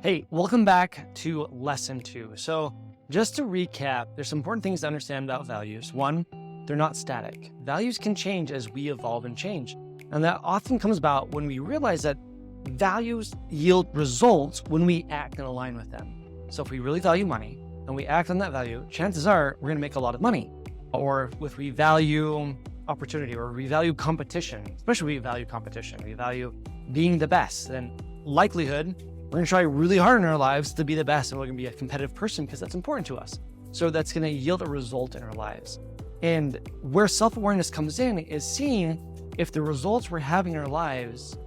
Hey, welcome back to lesson 2. So just to recap, there's some important things to understand about values. One, they're not static. Values can change as we evolve and change. And that often comes about when we realize that values yield results when we act and align with them. So if we really value money and we act on that value, chances are we're going to make a lot of money. Or if we value opportunity or we value competition, especially we value competition, we value being the best, then likelihood we're going to try really hard in our lives to be the best, and we're going to be a competitive person because that's important to us. So that's going to yield a result in our lives. And where self-awareness comes in is seeing if the results we're having in our lives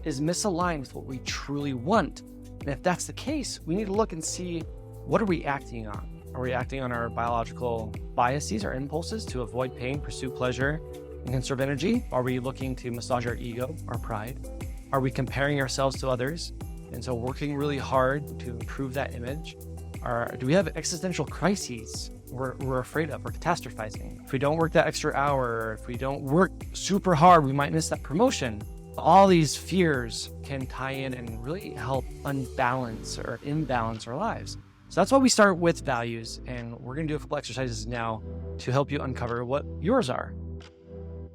is misaligned with what we truly want. And if that's the case, we need to look and see, what are we acting on? Are we acting on our biological biases, our impulses to avoid pain, pursue pleasure, and conserve energy? Are we looking to massage our ego, our pride? Are we comparing ourselves to others? And so working really hard to improve that image? Or do we have existential crises we're afraid of or catastrophizing? If we don't work that extra hour, or if we don't work super hard, we might miss that promotion. All these fears can tie in and really help unbalance or imbalance our lives. So that's why we start with values, and we're going to do a couple exercises now to help you uncover what yours are.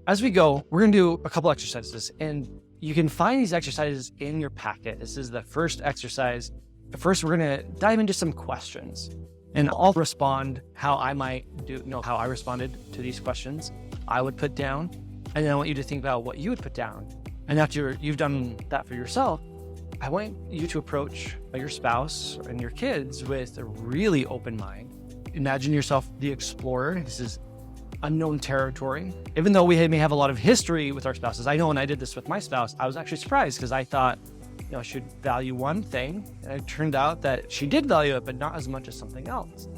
As we go, we're going to do a couple exercises, and you can find these exercises in your packet. This is the first exercise. First, we're going to dive into some questions, and I'll respond how I how I responded to these questions I would put down. And then I want you to think about what you would put down. And after you've done that for yourself, I want you to approach your spouse and your kids with a really open mind. Imagine yourself the explorer. This is unknown territory. Even though we may have a lot of history with our spouses, I know when I did this with my spouse, I was actually surprised because I thought, I should value one thing. And it turned out that she did value it, but not as much as something else.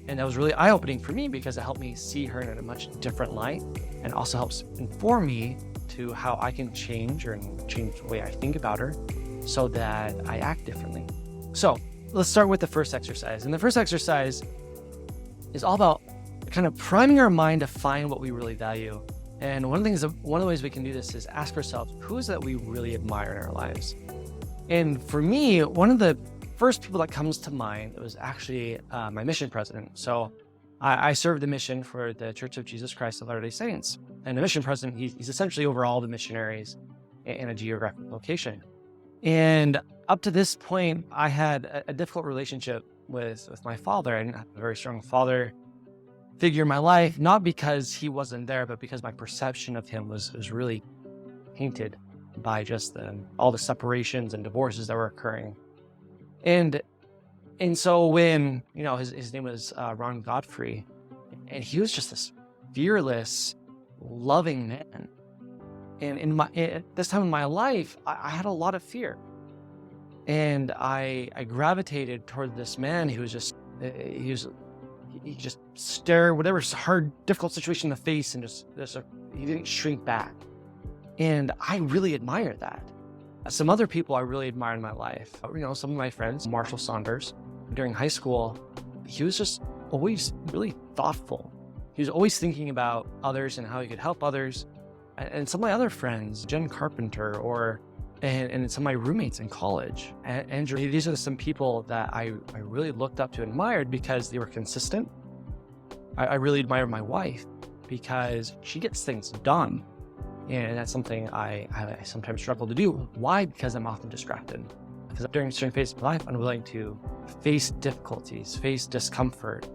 And that was really eye-opening for me because it helped me see her in a much different light, and also helps inform me to how I can change the way I think about her so that I act differently. So let's start with the first exercise. And the first exercise is all about kind of priming our mind to find what we really value. And one of the ways we can do this is ask ourselves, who is that we really admire in our lives? And for me, one of the first people that comes to mind was actually my mission president. So I served the mission for the Church of Jesus Christ of Latter-day Saints. And the mission president, he's essentially over all the missionaries in a geographic location. And up to this point, I had a difficult relationship with my father. I didn't have a very strong father figure in my life, not because he wasn't there, but because my perception of him was really tainted by just all the separations and divorces that were occurring. And so when, his name was Ron Godfrey, and he was just this fearless, loving man. And at this time in my life, I had a lot of fear. And I gravitated toward this man who was just, he just stare whatever hard, difficult situation in the face, and he didn't shrink back. And I really admire that. Some other people I really admire in my life, some of my friends, Marshall Saunders, during high school, he was just always really thoughtful. He was always thinking about others and how he could help others. And some of my other friends, Jen Carpenter, and some of my roommates in college, Andrew, these are some people that I really looked up to and admired because they were consistent. I really admire my wife because she gets things done. And that's something I sometimes struggle to do. Why? Because I'm often distracted. Because during certain phases of my life, I'm willing to face difficulties, face discomfort,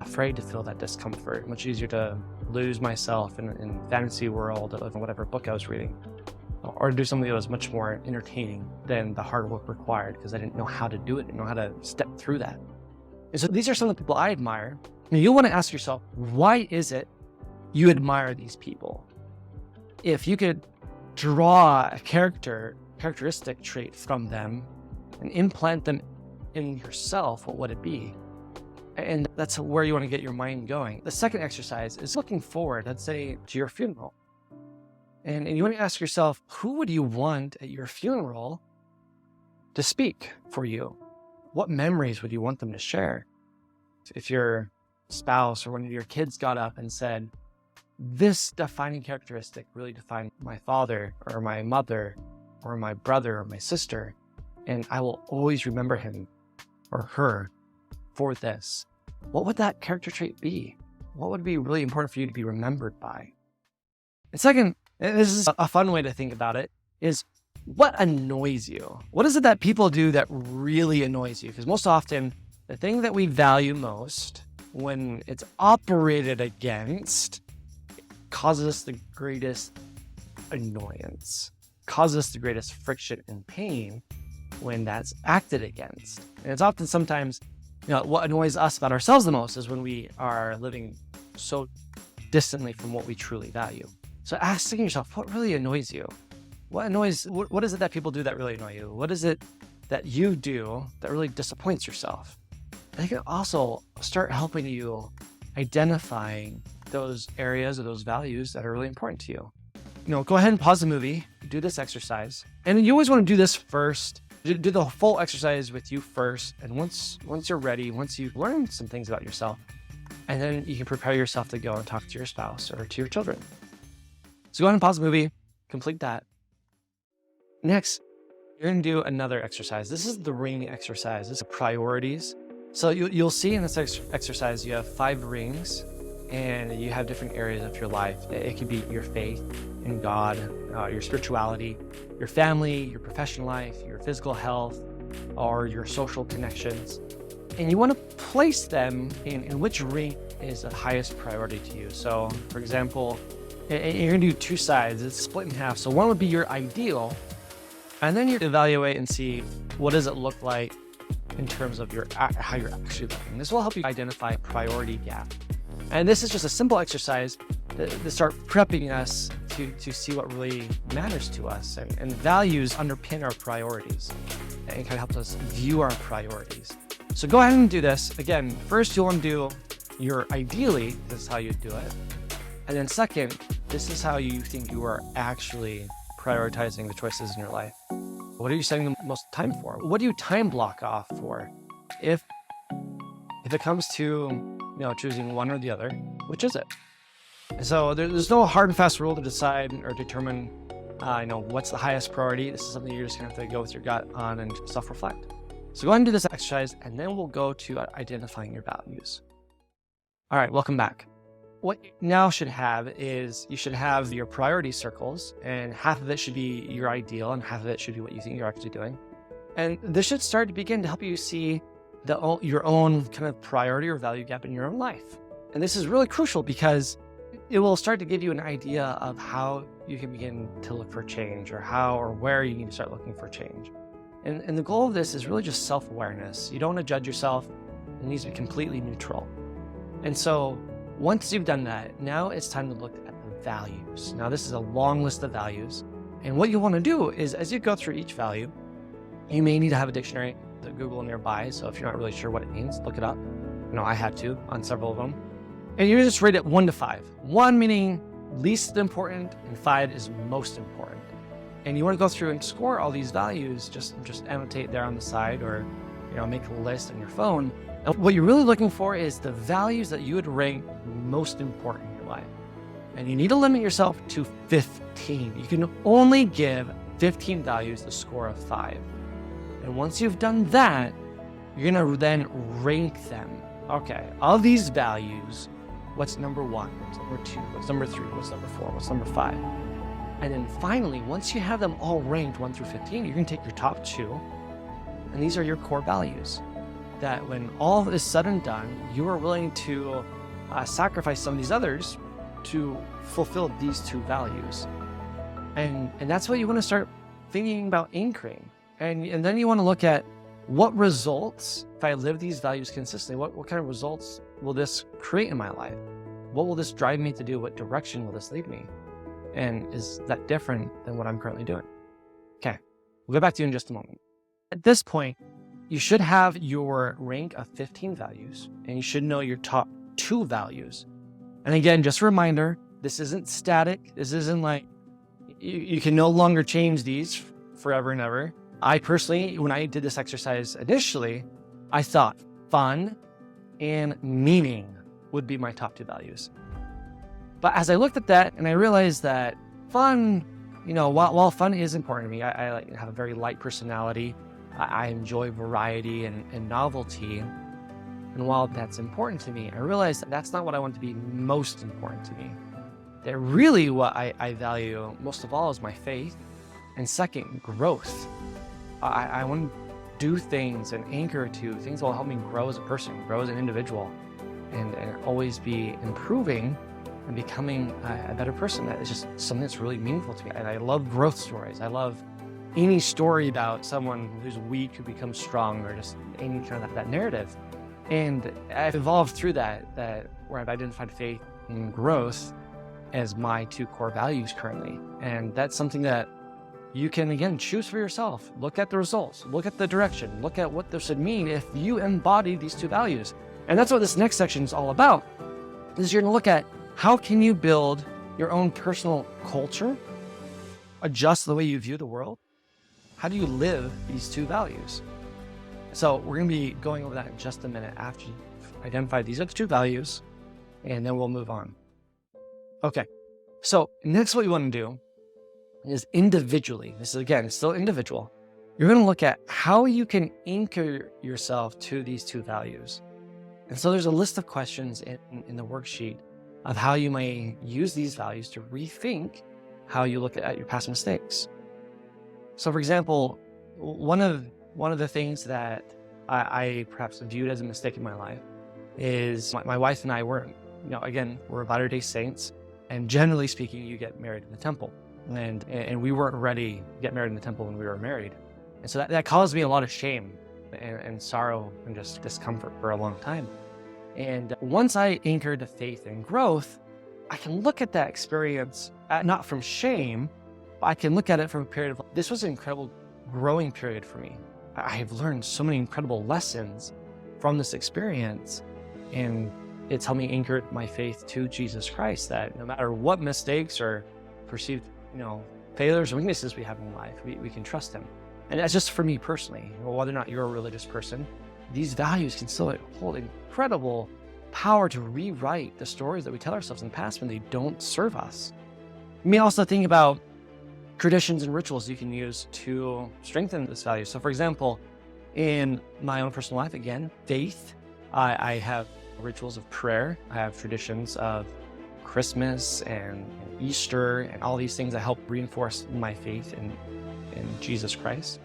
afraid to feel that discomfort. Much easier to lose myself in fantasy world of whatever book I was reading, or to do something that was much more entertaining than the hard work required, because I didn't know how to do it, didn't know how to step through that. And so these are some of the people I admire. And you'll want to ask yourself, why is it you admire these people? If you could draw a characteristic trait from them and implant them in yourself, what would it be? And that's where you want to get your mind going. The second exercise is looking forward, let's say, to your funeral. And you want to ask yourself, who would you want at your funeral to speak for you? What memories would you want them to share? If your spouse or one of your kids got up and said, this defining characteristic really defined my father or my mother or my brother or my sister, and I will always remember him or her for this. What would that character trait be? What would be really important for you to be remembered by? And second, and this is a fun way to think about it, is what annoys you? What is it that people do that really annoys you? Because most often, the thing that we value most, when it's operated against, causes us the greatest annoyance, causes us the greatest friction and pain when that's acted against. And it's often sometimes, what annoys us about ourselves the most is when we are living so distantly from what we truly value. So asking yourself, what really annoys you? What is it that people do that really annoy you? What is it that you do that really disappoints yourself? And it can also start helping you identifying those areas or those values that are really important to you. Go ahead and pause the movie, do this exercise. And you always want to do this first. Do the full exercise with you first. And once you're ready, once you've learned some things about yourself, and then you can prepare yourself to go and talk to your spouse or to your children. So go ahead and pause the movie, complete that. Next, you're going to do another exercise. This is the ring exercise. This is priorities. So you'll see in this exercise, you have 5 rings, and you have different areas of your life. It could be your faith in God, your spirituality, your family, your professional life, your physical health, or your social connections. And you want to place them in which ring is the highest priority to you. So, for example, you're going to do 2 sides. It's split in half. So one would be your ideal, and then you evaluate and see what does it look like in terms of how you're actually living. This will help you identify priority gap. And this is just a simple exercise to start prepping us to see what really matters to us. And values underpin our priorities and kind of helps us view our priorities. So go ahead and do this. Again, first you'll want to do your ideally, this is how you do it. And then second, this is how you think you are actually prioritizing the choices in your life. What are you setting the most time for? What do you time block off for? If it comes to choosing one or the other, which is it? So there's no hard and fast rule to decide or determine what's the highest priority. This is something you're just gonna have to go with your gut on and self-reflect. So go ahead and do this exercise, and then we'll go to identifying your values. All right, welcome back. What you now should have is you should have your priority circles, and half of it should be your ideal and half of it should be what you think you're actually doing. And this should start to begin to help you see your own kind of priority or value gap in your own life. And this is really crucial because it will start to give you an idea of how you can begin to look for change, or how or where you need to start looking for change. And the goal of this is really just self-awareness. You don't want to judge yourself. It needs to be completely neutral. And so once you've done that, now it's time to look at the values. Now this is a long list of values. And what you want to do is, as you go through each value, you may need to have a dictionary to Google nearby. So if you're not really sure what it means, look it up. I had to on several of them. And you just rate it 1 to 5. 1 meaning least important, and 5 is most important. And you want to go through and score all these values, just annotate there on the side, or make a list on your phone. And what you're really looking for is the values that you would rank most important in your life. And you need to limit yourself to 15. You can only give 15 values a score of 5. And once you've done that, you're going to then rank them. Okay, of these values, what's number 1? What's number 2? What's number 3? What's number 4? What's number 5? And then finally, once you have them all ranked 1 through 15, you're going to take your top 2, and these are your core values. That when all is said and done, you are willing to sacrifice some of these others to fulfill these 2 values. And that's what you want to start thinking about anchoring. And then you want to look at what results, if I live these values consistently, what kind of results will this create in my life? What will this drive me to do? What direction will this lead me? And is that different than what I'm currently doing? Okay, we'll get back to you in just a moment. At this point, you should have your rank of 15 values, and you should know your top 2 values. And again, just a reminder, this isn't static. This isn't like you can no longer change these forever and ever. I personally, when I did this exercise initially, I thought fun and meaning would be my top 2 values. But as I looked at that and I realized that fun, while fun is important to me, I have a very light personality. I enjoy variety and novelty. And while that's important to me, I realize that that's not what I want to be most important to me. That really what I value most of all is my faith. And second, growth. I want to do things and anchor to things that will help me grow as a person, grow as an individual, and always be improving and becoming a better person. That is just something that's really meaningful to me. And I love growth stories. I love any story about someone who's weak who becomes strong, or just any kind of that narrative. And I've evolved through that where I've identified faith and growth as my two core values currently. And that's something that you can, again, choose for yourself. Look at the results, look at the direction, look at what this would mean if you embody these two values. And that's what this next section is all about, is you're gonna look at how can you build your own personal culture, adjust the way you view the world. How do you live these two values? So we're gonna be going over that in just a minute after you've identified these are the two values, and then we'll move on. Okay, so next what you wanna do is individually, this is again, it's still individual, you're gonna look at how you can anchor yourself to these two values. And so there's a list of questions in the worksheet of how you may use these values to rethink how you look at your past mistakes. So for example, one of the things that I perhaps viewed as a mistake in my life is my wife and I were, again, we're Latter-day Saints, and generally speaking, you get married in the temple. And we weren't ready to get married in the temple when we were married. And so that caused me a lot of shame and sorrow and just discomfort for a long time. And once I anchored to faith and growth, I can look at that experience, not from shame, but I can look at it from a period of, this was an incredible growing period for me. I have learned so many incredible lessons from this experience, and it's helped me anchor my faith to Jesus Christ, that no matter what mistakes or perceived failures or weaknesses we have in life, we can trust him. And that's just for me personally. Whether or not you're a religious person, these values can still hold incredible power to rewrite the stories that we tell ourselves in the past when they don't serve us. You may also think about traditions and rituals you can use to strengthen this value. So for example, in my own personal life, again, faith, I have rituals of prayer. I have traditions of Christmas and Easter and all these things that help reinforce my faith in Jesus Christ.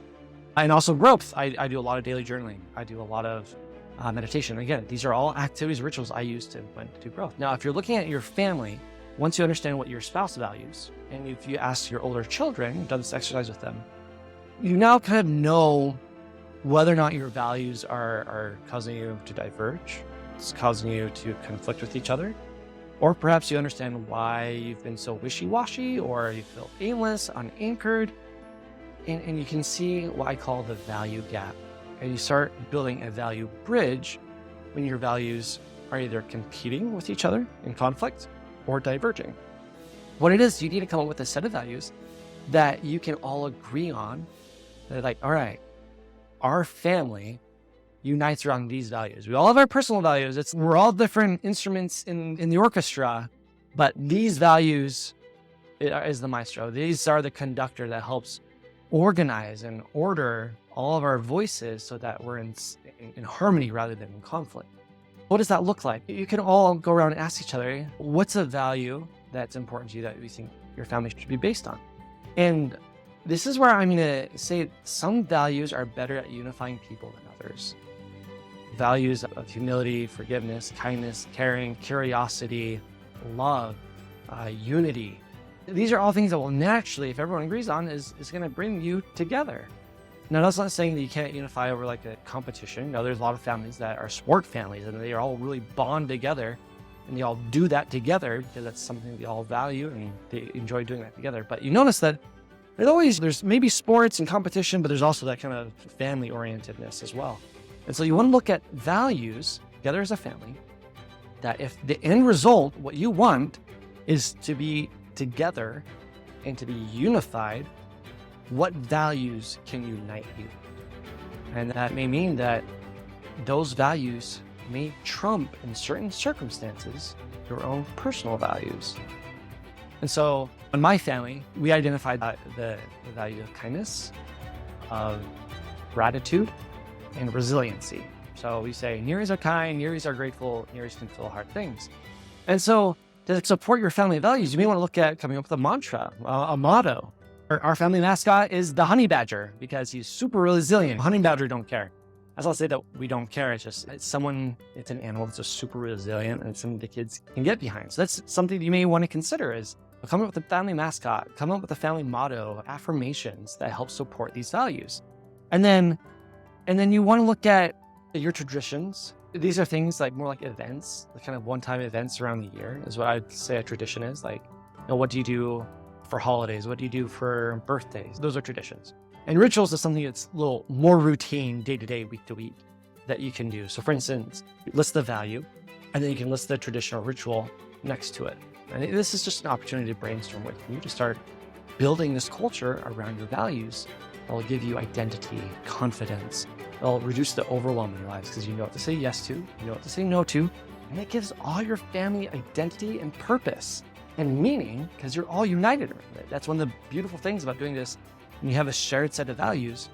And also growth. I do a lot of daily journaling. I do a lot of meditation. Again, these are all activities, rituals I use to do growth. Now, if you're looking at your family, once you understand what your spouse values, and if you ask your older children, done this exercise with them, you now kind of know whether or not your values are causing you to diverge, it's causing you to conflict with each other, or perhaps you understand why you've been so wishy-washy, or you feel aimless, unanchored, and you can see what I call the value gap. And you start building a value bridge when your values are either competing with each other in conflict or diverging. What it is, you need to come up with a set of values that you can all agree on. They're like, all right, our family unites around these values. We all have our personal values. We're all different instruments in the orchestra, but these values is the maestro. These are the conductor that helps organize and order all of our voices so that we're in harmony rather than in conflict. What does that look like? You can all go around and ask each other, what's a value that's important to you that you think your family should be based on? And this is where I'm going to say some values are better at unifying people than others. Values of humility, forgiveness, kindness, caring, curiosity, love, unity. These are all things that will naturally, if everyone agrees on, is going to bring you together. Now, that's not saying that you can't unify over like a competition. No, there's a lot of families that are sport families and they are all really bond together and they all do that together because that's something they all value and they enjoy doing that together. But you notice that there's maybe sports and competition, but there's also that kind of family orientedness as well. And so you want to look at values together as a family, that if the end result, what you want is to be together and to be unified, what values can unite you? And that may mean that those values may trump in certain circumstances your own personal values. And so in my family, we identified the value of kindness, of gratitude and resiliency. So we say, Nearies are kind, Nearies are grateful, Nearies can feel hard things. And so to support your family values, you may want to look at coming up with a mantra, a motto. Our family mascot is the honey badger because he's super resilient. Honey badger don't care. As I'll say that we don't care. It's an animal that's just super resilient and something the kids can get behind. So that's something you may want to consider is come up with a family mascot, come up with a family motto, affirmations that help support these values. And then you want to look at your traditions. These are things like more like events, the kind of one-time events around the year is what I'd say a tradition is. Like, what do you do for holidays? What do you do for birthdays? Those are traditions. And rituals is something that's a little more routine, day-to-day, week-to-week that you can do. So for instance, list the value, and then you can list the traditional ritual next to it. And this is just an opportunity to brainstorm with you to start building this culture around your values that will give you identity, confidence. It'll reduce the overwhelm in your lives because you know what to say yes to, you know what to say no to, and it gives all your family identity and purpose and meaning because you're all united around it. That's one of the beautiful things about doing this when you have a shared set of values,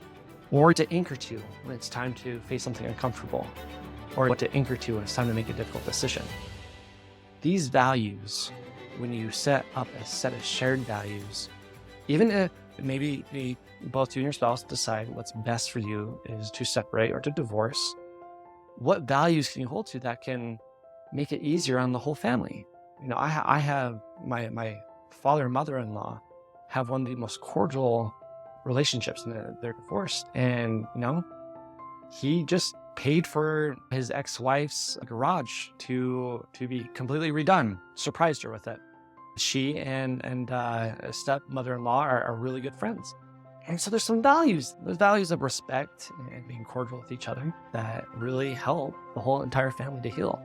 or to anchor to when it's time to face something uncomfortable, or what to anchor to when it's time to make a difficult decision. These values, when you set up a set of shared values, even if maybe both you and your spouse decide what's best for you is to separate or to divorce, what values can you hold to that can make it easier on the whole family? I have my father and mother-in-law have one of the most cordial relationships, and they're divorced. And he just paid for his ex-wife's garage to be completely redone. Surprised her with it. She and a stepmother-in-law are really good friends. And so there's some values. There's values of respect and being cordial with each other that really help the whole entire family to heal.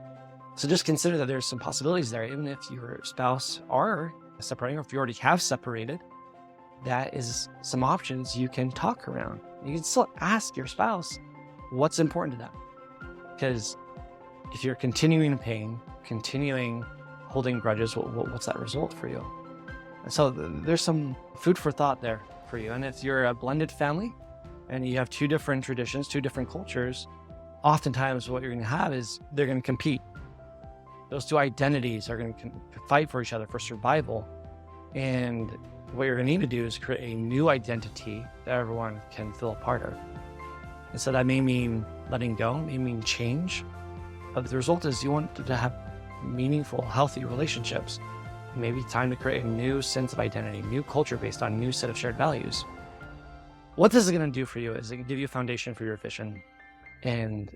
So just consider that there's some possibilities there, even if your spouse are separating, or if you already have separated. That is some options you can talk around. You can still ask your spouse what's important to them. Because if you're continuing in pain, continuing holding grudges, what's that result for you? And so there's some food for thought there for you. And if you're a blended family and you have two different traditions, two different cultures, oftentimes what you're going to have is they're going to compete. Those two identities are going to fight for each other for survival. And what you're going to need to do is create a new identity that everyone can feel a part of. And so that may mean letting go, may mean change. But the result is you want to have meaningful, healthy relationships. Maybe time to create a new sense of identity, new culture based on a new set of shared values. What this is going to do for you is it can give you a foundation for your vision. And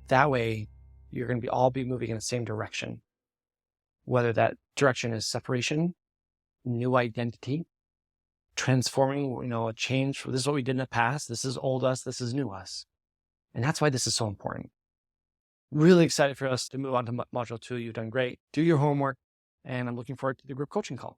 that way, you're going to all be moving in the same direction. Whether that direction is separation, new identity, transforming, a change. This is what we did in the past. This is old us. This is new us. And that's why this is so important. Really excited for us to move on to module 2. You've done great. Do your homework. And I'm looking forward to the group coaching call.